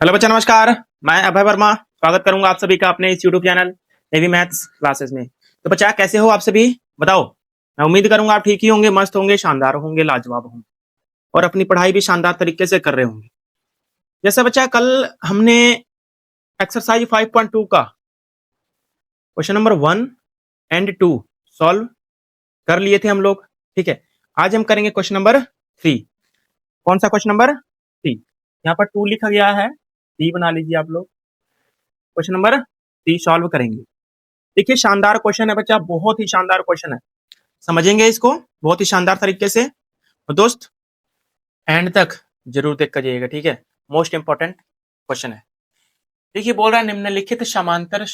Hello बच्चा, नमस्कार। मैं अभय वर्मा स्वागत करूंगा आप सभी का अपने इस YouTube channel navy maths classes में। तो बच्चा, कैसे हो आप सभी? बताओ। मैं उम्मीद करूंगा आप ठीक ही होंगे, मस्त होंगे, शानदार होंगे, लाजवाब होंगे और अपनी पढ़ाई भी शानदार तरीके से कर रहे होंगे। जैसे बच्चा, कल हमने एक्सरसाइज 5.2 का क्वेश्चन नंबर 1 और 2 सॉल्व कर लिए थे हम लोग। ठीक है, आज हम करेंगे क्वेश्चन नंबर 3। कौन सा क्वेश्चन नंबर 3? यहाँ पर 2 लिखा गया है, 3 बना लीजिए आप लोग। क्वेश्चन नंबर 3 सॉल्व करेंगे। देखिए, शानदार क्वेश्चन है बच्चा, बहुत ही शानदार क्वेश्चन है। समझेंगे इसको बहुत ही शानदार तरीके से। और दोस्त, एंड तक जरूर देख कर जाइएगा, ठीक है। मोस्ट इंपॉर्टेंट क्वेश्चन है। देखिए, बोल रहा है निम्नलिखित समांतर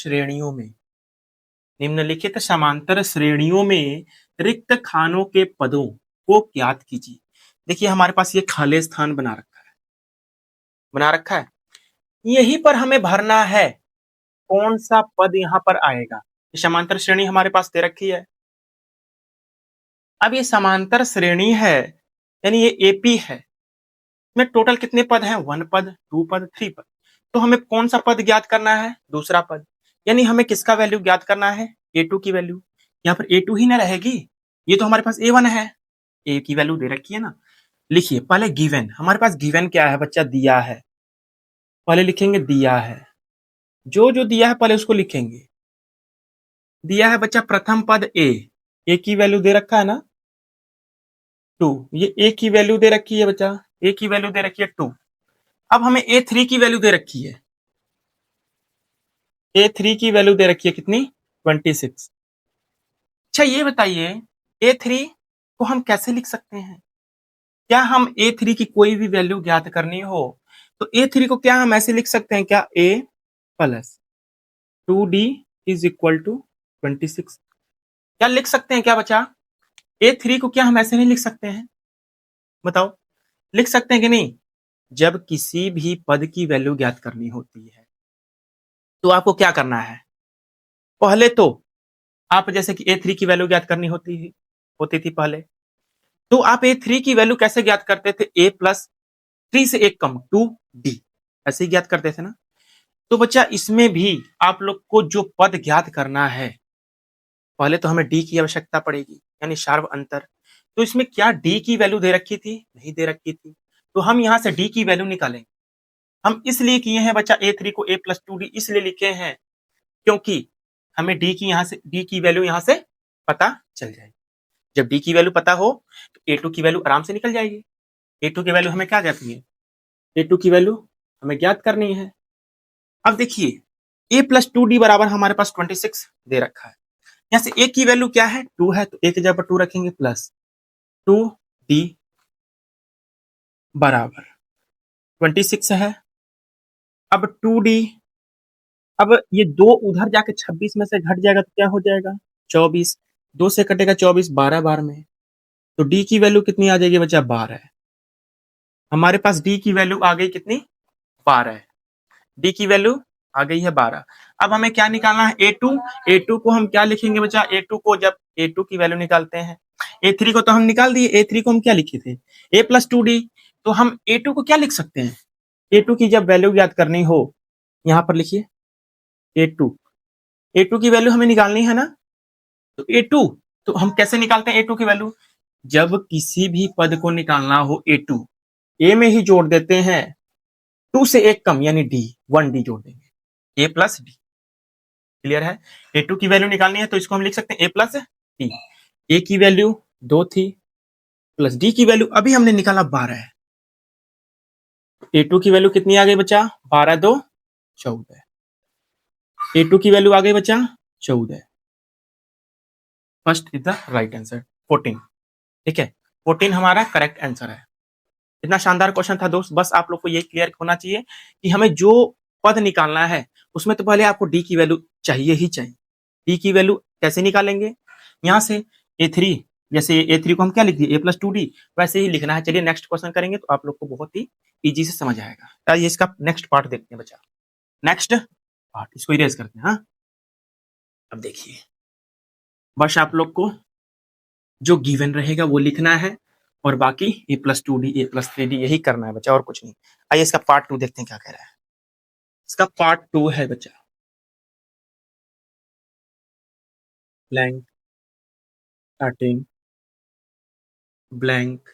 श्रेणियों में रिक्त खानों के पदों को ज्ञात कीजिए। देखिए, हमारे पास ये खाली स्थान बना रखा है। यहीं पर हमें भरना है कौन सा पद यहाँ पर आएगा। ये समांतर श्रेणी हमारे पास दे रखी है। अब ये समांतर श्रेणी है, यानी ये एपी है। इसमें टोटल कितने पद हैं? 1 पद, 2 पद, 3 पद। तो हमें कौन सा पद ज्ञात करना है? दूसरा पद। यानी हमें किसका वैल्यू ज्ञात करना है? A2 की वैल्यू। यहाँ पर A2 ही ना रहेगी, ये तो हमारे पास A1 है। A की वैल्यू दे रखी है ना। लिखिए पहले गिवन। हमारे पास गिवन क्या है बच्चा? दिया है। पहले लिखेंगे दिया है। जो जो दिया है पहले उसको लिखेंगे। दिया है बच्चा प्रथम पद A की वैल्यू दे रखा है ना 2। ये A की वैल्यू दे रखी है बच्चा, A की वैल्यू दे रखी है 2। अब हमें A3 की वैल्यू दे रखी है। A3 की वैल्यू दे रखी है कितनी? 26। अच्छा, ये बताइए A3 को हम कैसे लिख सकते हैं? क्या हम A3 की कोई भी वैल्यू ज्ञात करनी हो तो A3 को क्या हम ऐसे लिख सकते हैं? क्या A plus 2D is equal to 26? क्या लिख सकते हैं क्या बच्चा? A3 को क्या हम ऐसे नहीं लिख सकते हैं? बताओ, लिख सकते हैं कि नहीं? जब किसी भी पद की वैल्यू ज्ञात करनी होती है तो आपको क्या करना है? पहले तो आप जैसे कि A3 की वैल्यू ज्ञात करनी होती थी पहले, तो आप A3 की वैल्यू कैसे ज्ञात करते थे? A प्लस 3 से 1 कम 2D, ऐसे ही ज्ञात करते थे ना। तो बच्चा, इसमें भी आप लोग को जो पद ज्ञात करना है, पहले तो हमें D की आवश्यकता पड़ेगी, यानी सार्व अंतर। तो इसमें क्या D की वैल्यू दे रखी थी? नहीं दे रखी थी। तो हम यहां से D की वैल्यू निकालेंगे। हम इसलिए किए हैं बच्चा A3 को A प्लस 2D इसलिए लिखे हैं क्योंकि हमें D की वैल्यू यहां से पता चल जाएगी। जब D की वैल्यू पता हो तो A2 की वैल्यू आराम से निकल जाएगी। A2 की वैल्यू हमें क्या करनी है? A2 की वैल्यू हमें ज्ञात करनी है। अब देखिए, A प्लस 2D बराबर हमारे पास 26 दे रखा है। यहाँ से A की वैल्यू क्या है? 2 है, तो A की जगह पर 2 रखेंगे प्लस 2D बराबर 26 है। अब 2D, अब ये 2 उधर जाके 26 में से घट जाएगा तो क्या हो जाएगा? 24। 2 से कटेगा 24, 12 बार में। तो D की वैल्यू कितनी आ जाएगी बच्चा? 12। हमारे पास D की वैल्यू आ गई कितनी? 12। D की वैल्यू आ गई है 12। अब हमें क्या निकालना है? A2। A2 को हम क्या लिखेंगे बच्चा? A2 को जब A2 की वैल्यू निकालते हैं, A3 को तो हम निकाल दिए। A3 को हम क्या लिखे थे? A plus 2D। तो हम A2 को क्या लिख सकते हैं? A2 की जब वैल्यू ज्ञात करनी हो, यहां पर लिखिए A2। A2 की वैल्यू हमें निकालनी है ना। तो A2, तो हम कैसे निकालते हैं A2 की वैल्यू? जब किसी भी पद को निकालना हो A2, A में ही जोड़ देते हैं। 2 से 1 कम यानी D, 1D जोड़ देंगे, A प्लस D। क्लियर है? A2 की वैल्यू निकालनी है तो इसको हम लिख सकते हैं A प्लस D। A की वैल्यू 2 थी, प्लस D की वैल्यू अभी हमने निकाला 12 है। A2 की वैल्यू कितनी आ गई बच्चा? 12 2 14। A2 की वैल्यू आ गई बच्चा 14। First is the right answer 14। ठीक है, 14 हमारा करेक्ट आंसर है। इतना शानदार क्वेश्चन था दोस्त, बस आप लोग को ये क्लियर होना चाहिए कि हमें जो पद निकालना है उसमें तो पहले आपको डी की वैल्यू चाहिए ही चाहिए। डी की वैल्यू कैसे निकालेंगे? यहाँ से A3, जैसे A3 को हम क्या लिख दिए? A प्लस 2D, वैसे ही लिखना है। चलिए नेक्स्ट क्वेश्चन करेंगे तो आप लोग को बहुत ही इजी से समझ आएगा। ये इसका नेक्स्ट पार्ट देखते हैं बच्चा। नेक्स्ट पार्ट इसको इरेज करते हैं। हाँ, अब देखिए, बस आप लोग को जो गिवन रहेगा वो लिखना है और बाकी A plus 2D A plus 3D यही करना है बच्चा, और कुछ नहीं। आइए इसका पार्ट 2 देखते हैं क्या कह रहा है। इसका पार्ट 2 है बच्चा। Blank 13 blank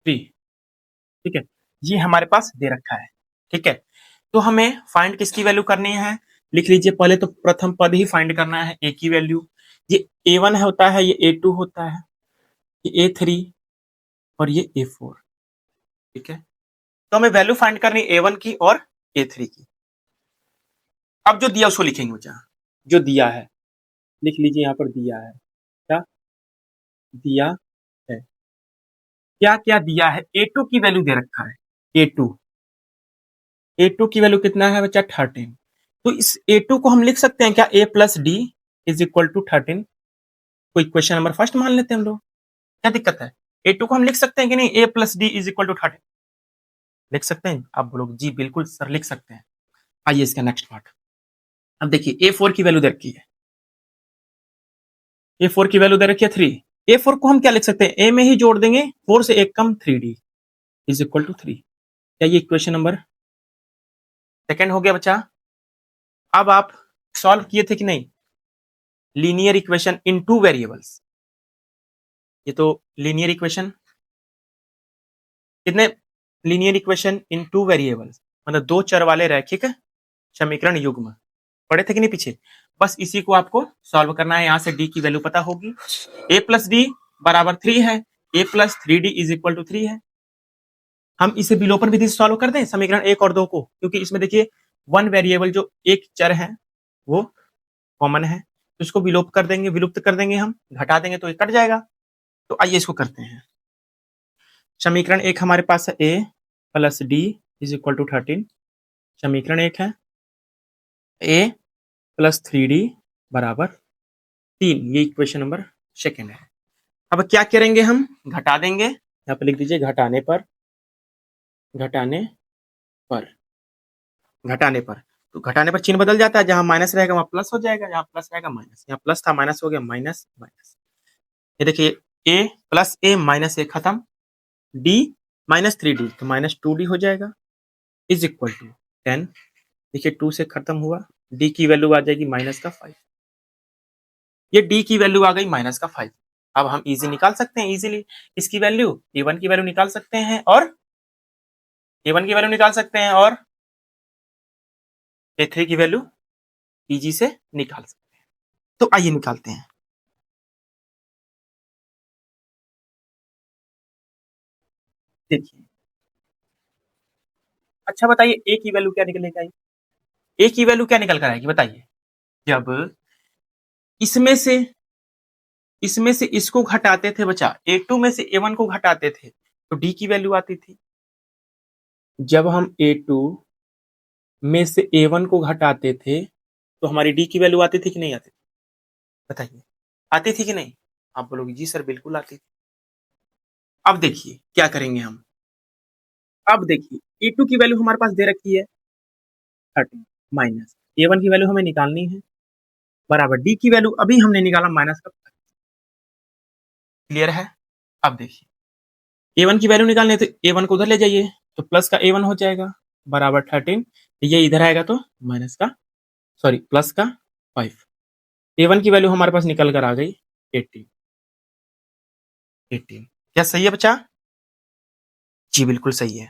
3। ठीक है, ये हमारे पास दे रखा है। ठीक है, तो हमें फाइंड किसकी वैल्यू करनी है? लिख लीजिए, पहले तो प्रथम पद ही फाइंड करना है, ए की वैल्यू। ये A1 होता है, ये A2 होता है, ये A3 और ये A4। ठीक है, तो हमें वैल्यू फाइंड करनी A1 की और A3 की। अब जो दिया उसको लिखेंगे बच्चा, जो दिया है लिख लीजिए, यहाँ पर दिया है, क्या दिया है, क्या क्या दिया है? A2 की वैल्यू दे रखा है, A2 A2 की वैल्यू कितना है बच्चा? 13। तो इस A2 को हम लिख सकते हैं क्या? A plus D is equal to 13। कोई क्वेश्चन नंबर फर्स्ट मान लेते हैं हम लोग, क्या दिक्कत है? A2 को हम लिख सकते हैं कि नहीं? A plus D is equal to 13 लिख सकते हैं? आप बोलोगे जी बिल्कुल सर लिख सकते हैं। आइए इसका नेक्स्ट पार्ट। अब देखिए A4 की वैल्यू दे रखी है, A4 की वैल्यू दे रखी है 3। A4 को हम क्या लिख सकते हैं? A में ही जोड़ देंगे, 4 से 1 कम 3D इज इक्वल टू 3। क्या ये इक्वेशन नंबर सेकेंड हो गया बच्चा? अब आप सॉल्व किए थे कि नहीं linear equation in two variables? ये तो लीनियर इक्वेशन, कितने linear equation in two variables, मतलब दो चर वाले रैखिक समीकरण युग्म पढ़े थे कि नहीं पीछे? बस इसी को आपको सॉल्व करना है। यहां से डी की वैल्यू पता होगी, a प्लस डी बराबर 3 है, a plus 3d is equal to 3 है। हम इसे विलोपन विधि से सॉल्व कर दें समीकरण 1 और 2 को, क्योंकि इसमें देखिए वन वेरिएबल जो एक चर है वो कॉमन है, तो इसको विलोप कर देंगे, विलुप्त कर देंगे, हम घटा देंगे तो ये कट जाएगा। तो आइए इसको करते हैं। समीकरण 1 हमारे पास है a plus D is equal to 13। समीकरण 1 है a प्लस 3d बराबर 3, ये इक्वेशन नंबर सेकेंड है। अब क्या करेंगे? हम घटा देंगे, यहाँ पर लिख दीजिए घटाने पर, घटाने पर, घटाने पर। तो घटाने पर चिन्ह बदल जाता है, जहां माइनस रहेगा वहां प्लस हो जाएगा, जहां प्लस रहेगा माइनस। यहाँ प्लस था माइनस हो गया, माइनस माइनस। ये देखिए a प्लस a माइनस ए खत्म, d माइनस 3d तो माइनस 2d हो जाएगा इज इक्वल टू 10। देखिए 2 से खत्म हुआ, d की वैल्यू आ जाएगी माइनस का 5। ये d की वैल्यू आ गई माइनस का 5। अब हम इजी निकाल सकते हैं, इजीली इसकी वैल्यू a1 की वैल्यू निकाल सकते हैं, और a1 की वैल्यू निकाल सकते हैं, और a3 की वैल्यू इजी से निकाल सकते हैं। तो आइए निकालते हैं। देखिए, अच्छा बताइए a की वैल्यू क्या निकलेगा? a की वैल्यू क्या निकल कर आएगी बताइए? जब इसमें से इसको घटाते थे बच्चा, a2 में से a1 को घटाते थे तो d की वैल्यू आती थी। जब हम a2 में से a1 को घटाते थे तो हमारी d की वैल्यू आती थी कि नहीं आती थी? बताइए, आती थी कि नहीं? आप बोलोगे जी सर बिल्कुल आती थी। अब देखिए क्या करेंगे हम। अब देखिए a2 की वैल्यू हमारे पास दे रखी है 30 माइनस a1 की वैल्यू हमें निकालनी है बराबर d की वैल्यू अभी हमने निकाला माइनस का। क्लियर है? अब देखिए a1 की वैल्यू निकालनी है तो a1 को उधर ले जाइए, तो प्लस का a1 हो जाएगा बराबर 13, ये इधर आएगा तो माइनस का, सॉरी प्लस का 5। a1 की वैल्यू हमारे पास निकल कर आ गई 18। 18 क्या सही है बच्चा? जी बिल्कुल सही है।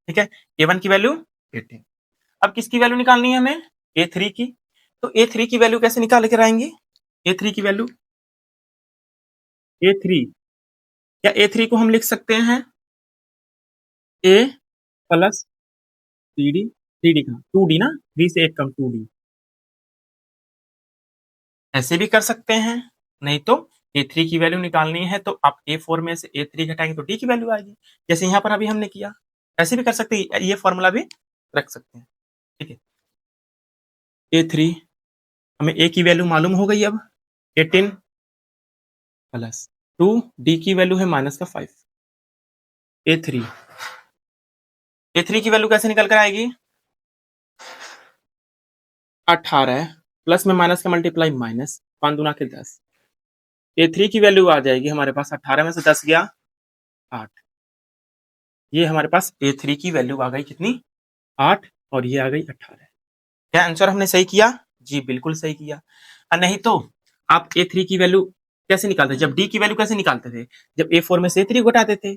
ठीक है, a1 की वैल्यू 18। अब किसकी वैल्यू निकालनी है हमें? a3 की। तो a3 की वैल्यू कैसे निकाल कर आएंगे? a3 की वैल्यू a3, क्या a3 को हम लिख सकते हैं a प्लस 3d, 3d का 2d ना, 3 से 1 कम 2d, ऐसे भी कर सकते हैं। नहीं तो a3 की वैल्यू निकालनी है तो आप a4 में से a3 घटाएंगे तो d की वैल्यू आएगी, जैसे यहाँ पर अभी हमने किया। ऐसे भी कर सकते हैं, ये फॉर्मूला भी रख सकते हैं। ठीक है, a3 हमें a की वैल्यू मालूम हो गई, अब 18 प्लस 2 d की वैल्यू है माइनस का 5। a3 की वैल्यू कैसे निकल कर आएगी? 18 प्लस में माइनस का मल्टीप्लाई माइनस, 5 दूना के 10। a3 की वैल्यू आ जाएगी हमारे पास 18 में से 10 गया 8। ये हमारे पास a3 की वैल्यू आ गई कितनी? 8 और ये आ गई 18। क्या आंसर हमने सही किया? जी बिल्कुल सही किया। और नहीं तो आप A3 की वैल्यू कैसे निकालते, जब D की वैल्यू कैसे निकालते थे, जब A4 में से A3 को घटाते थे,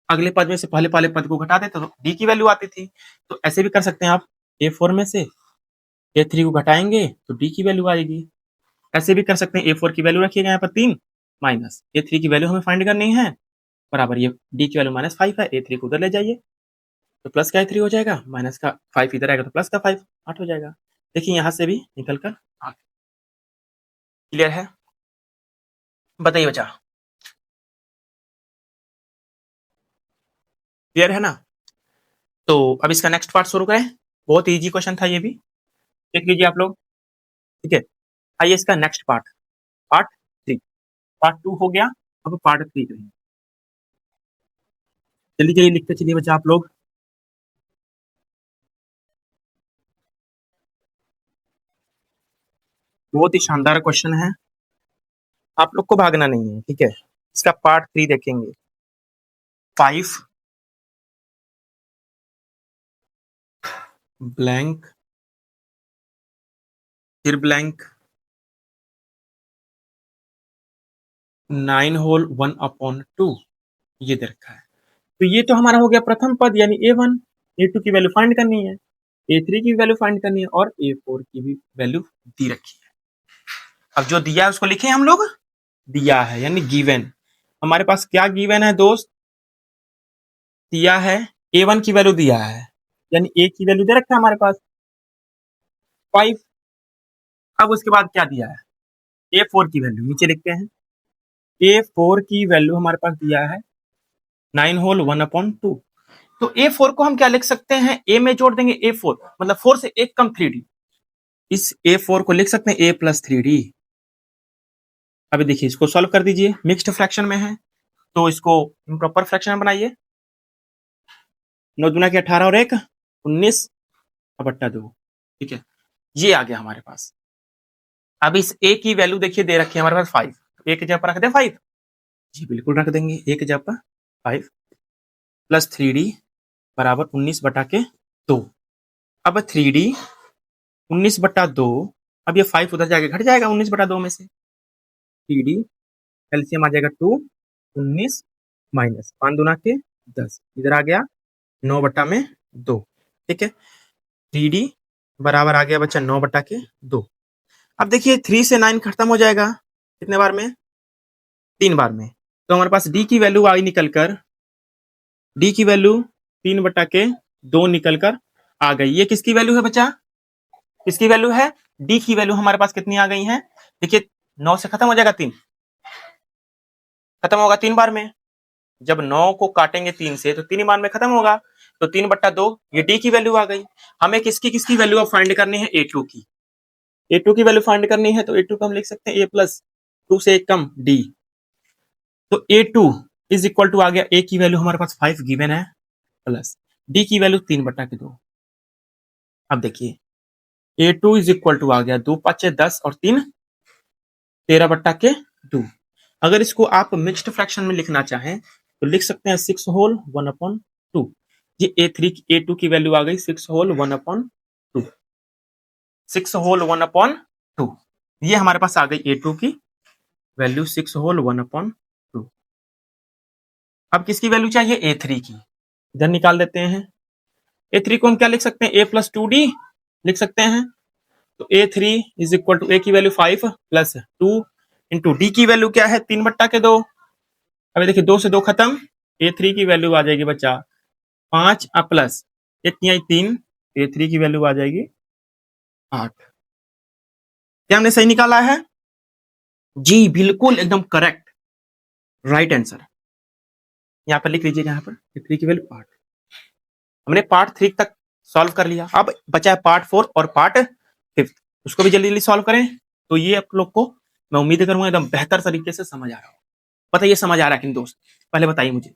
अगले पद में से पहले वाले पद को घटा देते तो D की वैल्यू आती थी। तो ऐसे भी कर सकते हैं आप, A4 में से A3 को घटाएंगे तो D की वैल्यू आएगी। ऐसे भी कर सकते हैं, A4 की वैल्यू रखिएगा यहाँ पर 3 माइनस A3 की वैल्यू हमें फाइंड करनी है, बराबर ये D की वैल्यू -5 है, A3 को उधर ले जाइए तो प्लस का A3 हो जाएगा, माइनस का 5 इधर आएगा तो प्लस का 5 8 हो जाएगा। देखिए यहाँ से भी निकल कर आ गया। क्लियर है? बताइए बच्चा, क्लियर है ना? तो अब इसका नेक्स्ट पार्ट शुरू करें। बहुत इजी क्वेश्चन था ये भी, देख लीजिए आप लोग। ठीक है, आइए इसका नेक्स्ट पार्ट, पार्ट 3। पार्ट 2 हो गया, अब पार्ट 3 करेंगे। जल्दी जल्दी लिखते चलिए बच्चा आप लोग। बहुत ही शानदार क्वेश्चन है, आप लोग को भागना नहीं है। ठीक है, इसका पार्ट 3 देखेंगे। 5 ब्लैंक, फिर ब्लैंक, 9 होल 1/2 ये दे रखा है। तो ये तो हमारा हो गया प्रथम पद यानी A1। A2 की वैल्यू फाइंड करनी है, A3 की वैल्यू फाइंड करनी है और A4 की भी वैल्यू दी रखी है। अब जो दिया है उसको लिखे हम लोग, दिया है यानी गिवन। हमारे पास क्या गिवन है दोस्त? दिया है A1 की वैल्यू दिया है, यानी A की वैल्यू दे रखा है हमारे पास 5। अब उसके बाद क्या दिया है? A4 की वैल्यू नीचे लिखते हैं। A4 की वैल्यू हमारे पास दिया है 9 होल 1/2। तो A4 को हम क्या लिख सकते हैं? A में जोड़ देंगे A4, मतलब 4 से 1 कम 3D। इस A4 को लिख सकते हैं A प्लस 3D। अभी देखिए इसको सॉल्व कर दीजिए, मिक्स्ड फ्रैक्शन में है तो इसको इम्प्रॉपर फ्रैक्शन बनाइए। 9 दूना के 18 और 1 19 और बट्टा 2। ठीक है, ये आ गया हमारे पास। अब इस A की वैल्यू देखिए दे रखी है हमारे पास 5, A की जगह पर रख दे 5। जी बिल्कुल रख देंगे, A की जगह पर 5 प्लस 3D बराबर 19/2। अब 3D 19/2, अब ये 5 उधर जाके घट जाएगा 19/2 में से। 3D एलसीएम आ जाएगा 2, 19 माइनस 5 दूना के 10, इधर आ गया 9/2। ठीक है, 3D बराबर आ गया बच्चा 9/2। अब देखिए 3 से 9 खत्म हो जाएगा कितने बार में? 3 बार में। तो हमारे पास D की वैल्यू आई निकल कर, D की वैल्यू 3/2 निकल कर आ गई। ये किसकी वैल्यू है बच्चा? किसकी वैल्यू है? D की वैल्यू हमारे पास कितनी आ गई है? देखिए 9 से खत्म हो जाएगा, 3 खत्म होगा 3 बार में। जब 9 को काटेंगे 3 से तो 3 बार में खत्म होगा, तो 3/2 ये D की वैल्यू आ गई। हमें किसकी किसकी वैल्यू अब फाइंड करनी है? A2 की। A2 की वैल्यू फाइंड करनी है तो A2 को हम लिख सकते हैं A प्लस 2 से 1 कम D। तो A2 इज इक्वल टू आ गया, A की वैल्यू हमारे पास 5 गिवन है प्लस D की वैल्यू 3/2। अब देखिए A2 इज इक्वल टू आ गया 2 5 10 और 3 13/2। अगर इसको आप मिक्स्ड फ्रैक्शन में लिखना चाहें तो लिख सकते हैं 6 होल 1/2। ये A2 की वैल्यू आ गई 6 होल 1/2, 6 होल 1/2। ये हमारे पास आ गई A2 की वैल्यू 6 होल 1/2। अब किसकी वैल्यू चाहिए? A3 की। इधर निकाल देते हैं। A3 को हम क्या लिख सकते हैं? A प्लस 2D लिख सकते हैं। तो A3 is equal to A की वैल्यू 5 प्लस 2 इंटू D की वैल्यू क्या है? 3/2। अभी देखिए 2 से 2 खत्म, A3 की वैल्यू आ जाएगी बच्चा 5 प्लस 3, A3 की वैल्यू आ जाएगी 8। क्या हमने सही निकाला है? जी बिल्कुल एकदम करेक्ट, राइट आंसर। यहाँ पर लिख लीजिएगा, यहाँ पर A3 की वैल्यू 8। हमने पार्ट 3 तक सॉल्व कर लिया, अब बचा है पार्ट 4 और पार्ट 5। उसको भी जल्दी जल्दी सॉल्व करें तो ये आप लोग को मैं उम्मीद करूंगा एकदम बेहतर तरीके से समझ आ रहा हो। बताइए समझ आ रहा है कि नहीं दोस्त? पहले बताइए मुझे,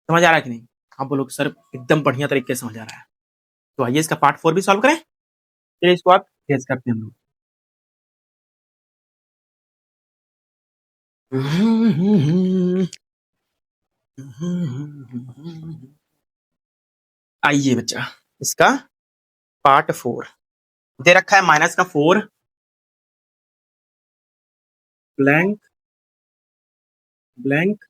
समझ आ रहा है कि नहीं? आप बोलो सर एकदम बढ़िया तरीके से समझ आ रहा है। तो आइए इसका पार्ट 4 भी सॉल्व करें। चलिए इसको आप फेस करते हैं हम लोग। आइए बच्चा, इसका पार्ट 4 दे रखा है माइनस का 4 ब्लैंक ब्लैंक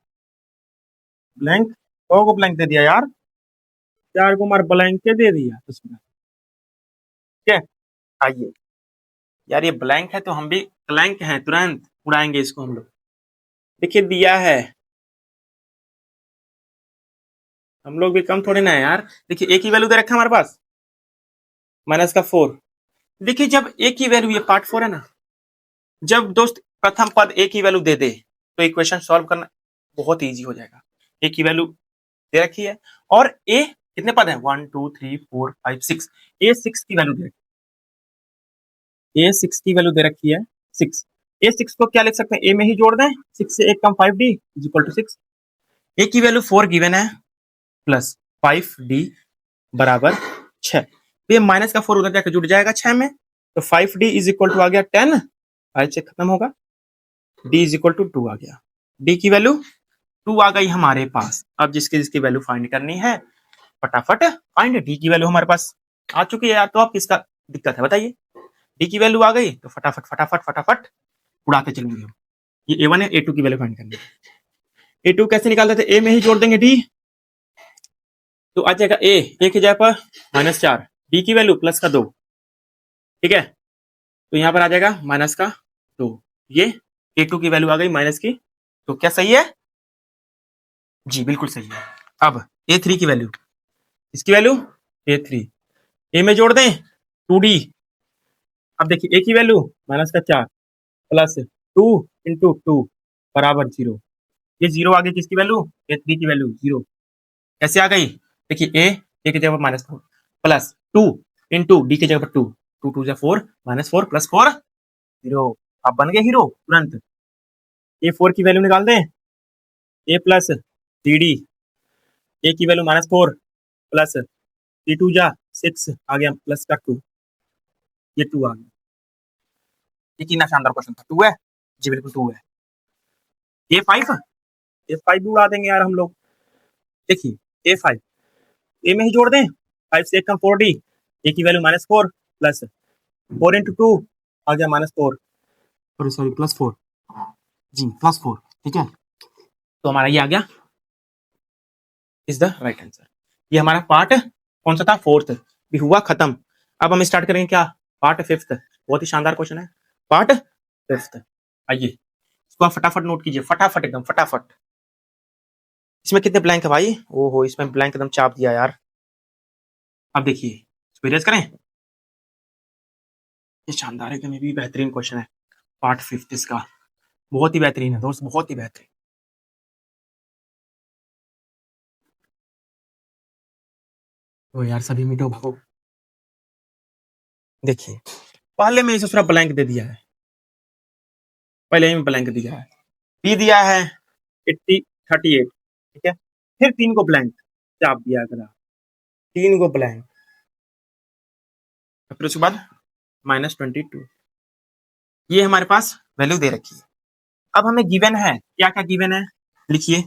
ब्लैंक को ब्लैंक दे दिया यार, 4 को मार ब्लैंक के दे दिया उसमें। ठीक है, आइए यार ये ब्लैंक है तो हम भी ब्लैंक हैं, तुरंत उड़ाएंगे इसको हम लोग। देखिए दिया है, हम लोग भी कम थोड़े ना है यार। देखिए एक ही वैल्यू दे रखा है हमारे पास माइनस का 4। देखिए जब एक ही वैल्यू, ये पार्ट 4 है ना, जब दोस्त प्रथम पद एक ही वैल्यू दे दे तो इक्वेशन सॉल्व करना बहुत इजी हो जाएगा। एक ही वैल्यू दे रखी है और ए कितने पद है 1 2 3 4 5 6, ए 6 की वैल्यू दे रखी है, ए 6 की वैल्यू दे रखी है 6। ए 6 को क्या लिख सकते हैं, ए में ही जोड़ दें, 6 से 1 कम 5d इज इक्वल टू 6। ए की वैल्यू 4 गिवन है प्लस 5d बराबर 6। ये माइनस का 4 उधर जाकर जुड़ जाएगा 6 में, तो 5d इज इक्वल टू आ गया 10, 5 से खत्म होगा, d इज इक्वल टू 2 आ गया। d की वैल्यू 2 आ गई हमारे पास। अब जिसकी जिसकी वैल्यू फाइंड करनी है फटाफट फाइंड। d की वैल्यू हमारे पास आ चुकी है यार, तो अब किसका दिक्कत है बताइए। d की वैल्यू आ गई तो फटाफट फटाफट फटाफट उड़ाते चलेंगे हम। ये a1 है, a2 की वैल्यू फाइंड करनी है। a2 कैसे निकालते थे, a में ही जोड़ देंगे d, तो आ जाएगा a की जगह पर -4, d की वैल्यू प्लस का 2, ठीक है, तो यहाँ पर आ जाएगा माइनस का 2। ये a2 की वैल्यू आ गई माइनस की, तो क्या सही है जी, बिल्कुल सही है। अब a3 की वैल्यू, इसकी वैल्यू a3, a में जोड़ दें 2d। अब देखिए a की वैल्यू -4 प्लस 2 इंटू 2 बराबर 0। ये 0 आ गई किसकी वैल्यू, a3 की वैल्यू 0। कैसे आ गई, देखिए a की जगह पर -4 प्लस 2 इंटू d की जगह पर 2, 2 2 4 -4 प्लस 4 0। अब बन गए हीरो तुरंत। a4 की वैल्यू निकाल दें, a प्लस 3d, a की वैल्यू -4 प्लस 3 2 जा 6 आ गया प्लस का 2, ये 2 आ गया। ये कितना शानदार क्वेश्चन था, 2 है जी, बिल्कुल 2 है। a5, a5 भी उड़ा देंगे यार हम लोग। देखिए a5, ए में ही जोड़ दें, 5 से 1 कम 4d, ए की वैल्यू -4 प्लस 4 इंटू 2 आ गया -4, सॉरी प्लस 4 जी, प्लस 4, ठीक है, तो हमारा ये आ गया इज द राइट आंसर। ये हमारा पार्ट कौन सा था, 4th भी हुआ खत्म। अब हम स्टार्ट करेंगे क्या, पार्ट 5th। बहुत ही शानदार क्वेश्चन है, पार्ट 5th। आइए इसको आप फटाफट नोट कीजिए, फटाफट एकदम फटाफट। इसमें कितने ब्लैंक है भाई, ओहो इसमें ब्लैंक एकदम चाप दिया यार। अब देखिए इसको इरेज करें, ये शानदार है, भी बेहतरीन क्वेश्चन है पार्ट 5th इसका, बहुत ही बेहतरीन है दोस्त, बहुत ही बेहतरीन। तो यार सभी मिटो भागो। देखिए पहले में इसे थोड़ा ब्लैंक दे दिया है, पहले ही ब्लैंक दिया है, बी दिया है 80 38, ठीक है, फिर 3 को ब्लैंक चाप दिया अगला, 3 को ब्लैंक, फिर उसके बाद -22, ये हमारे पास वैल्यू दे रखी है। अब हमें गिवन है, क्या क्या गिवन है लिखिए,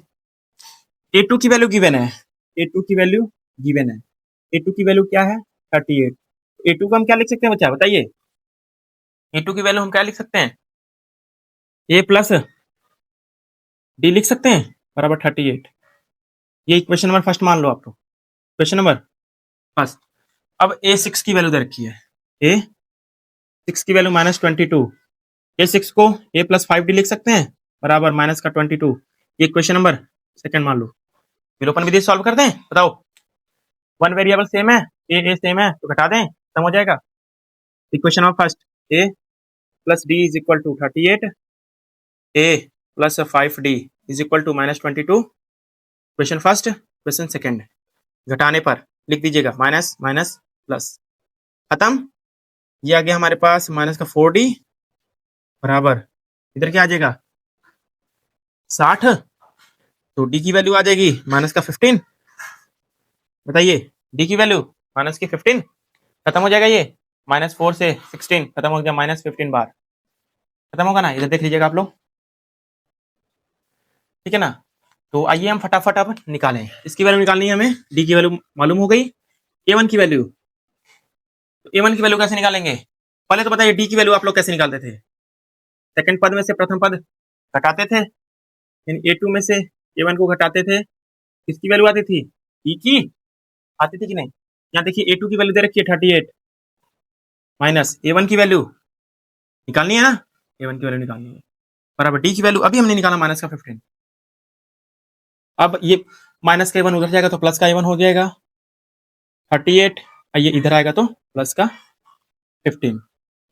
a2 की वैल्यू गिवन है, a2 की वैल्यू गिवन है, a2 की वैल्यू क्या है 38। a2 को हम क्या लिख सकते हैं बच्चा बताइए, a2 की वैल्यू हम क्या लिख सकते हैं, a प्लस d लिख सकते हैं बराबर 38। ये इक्वेशन नंबर फर्स्ट मान लो आप लोग, क्वेश्चन नंबर फर्स्ट। अब a6 की वैल्यू दे रखी है, a6 की वैल्यू -22, a6 को a प्लस 5d लिख सकते हैं बराबर माइनस का 22। ये क्वेश्चन नंबर सेकंड मान लो, विलोपन विधि सॉल्व कर दें, बताओ वन वेरिएबल सेम है, ए सेम है तो घटा दें, खत्म हो जाएगा। Equation number first, a plus d is equal to 38, a plus 5d is equal to -22। Question first, question second, घटाने पर लिख दीजिएगा माइनस माइनस प्लस, खत्म। ये आ गया हमारे पास माइनस का 4d बराबर, इधर क्या आ जाएगा 60, तो d की वैल्यू आ जाएगी माइनस का 15। बताइए d की वैल्यू माइनस की 15, खत्म हो जाएगा, ये -4 से 16 खत्म हो गया, -15 बार खत्म होगा ना, इधर देख लीजिएगा आप लोग, ठीक है ना। तो आइए हम फटाफट अब निकालें, इसकी वैल्यू निकालनी है हमें, d की वैल्यू मालूम हो गई, a1 की वैल्यू तो ए वन की वैल्यू कैसे निकालेंगे? पहले तो बताइए डी की वैल्यू आप लोग कैसे निकालते थे? सेकंड पद में से प्रथम पद घटाते थे, फिर ए टू में से ए वन को घटाते थे, किसकी वैल्यू आती थी? ई की आती थी कि नहीं? यहाँ देखिए ए टू की वैल्यू दे रखी है 38 माइनस ए वन की वैल्यू निकालनी है ना, ए वन की वैल्यू निकालनी है बराबर डी की वैल्यू अभी हमने निकाला माइनस का 15। अब ये माइनस का ए वन उधर जाएगा तो प्लस का ए वन हो जाएगा 38, ये इधर आएगा तो प्लस का 15।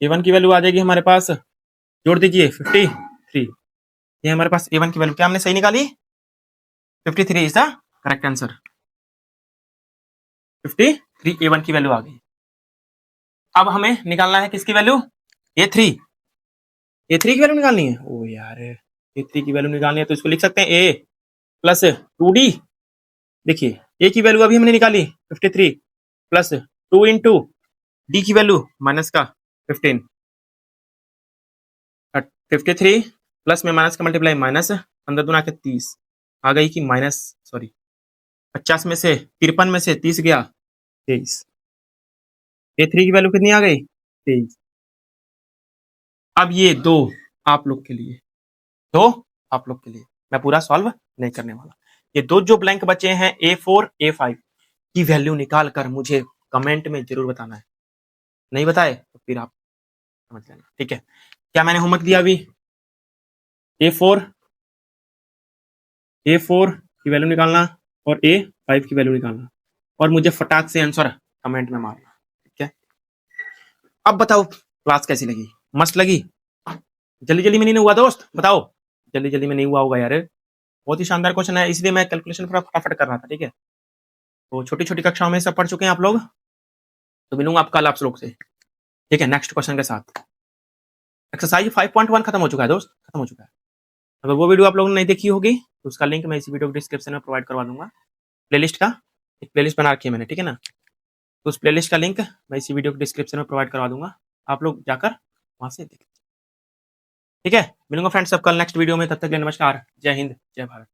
ए वन की वैल्यू आ जाएगी हमारे पास, जोड़ दीजिए 53। ये हमारे पास ए वन की वैल्यू क्या हमने सही निकाली? 53 is the correct answer. 53 A one की वैल्यू आ गई। अब हमें निकालना है किसकी वैल्यू? ए थ्री की वैल्यू निकालनी है। ओ यार ए थ्री की वैल्यू निकालनी है तो इसको लिख सकते हैं ए प्लस 2d। देखिए ए की वैल्यू अभी हमने निकाली 53 प्लस 2 इंटू डी की वैल्यू माइनस का 15। 53 प्लस में माइनस का मल्टीप्लाई माइनस 15 दूना के 30 आ गई कि माइनस 50 में से 53 में से 30 गया 23। ए थ्री की वैल्यू कितनी आ गई? 23। अब ये दो आप लोग के लिए, मैं पूरा सॉल्व नहीं करने वाला। ये दो जो ब्लैंक बचे हैं A4 A5 की वैल्यू निकाल कर मुझे कमेंट में जरूर बताना है। नहीं बताए तो फिर आप समझ लेना, ठीक है? क्या मैंने होमवर्क दिया अभी? A4 की वैल्यू निकालना और A5 की वैल्यू निकालना और मुझे फटाक से आंसर कमेंट में मारना, ठीक है? अब बताओ क्लास कैसी लगी? मस्त लगी? जल्दी जल्दी में नहीं हुआ दोस्त, बताओ। जल्दी जल्दी में नहीं हुआ होगा यार, बहुत ही शानदार क्वेश्चन है, इसलिए मैं कैलकुलेशन पूरा फटाफट कर रहा था, ठीक है? तो छोटी छोटी कक्षाओं में सब पढ़ चुके हैं आप लोग, तो मिलूंगा आप कल आप लोग से, ठीक है, नेक्स्ट क्वेश्चन के साथ। एक्सरसाइज 5.1 खत्म हो चुका है दोस्त, खत्म हो चुका है। अगर वो वीडियो आप लोगों ने नहीं देखी होगी तो उसका लिंक मैं इसी वीडियो डिस्क्रिप्शन में प्रोवाइड करवा दूंगा। प्लेलिस्ट का एक प्लेलिस्ट बना रखी है मैंने, ठीक है ना? तो उस प्लेलिस्ट का लिंक मैं इसी वीडियो डिस्क्रिप्शन में प्रोवाइड करवा दूंगा, आप लोग जाकर वहां से देख, ठीक है? मिलूंगा फ्रेंड्स सब कल नेक्स्ट वीडियो में, तब तक के लिए नमस्कार, जय हिंद, जय भारत।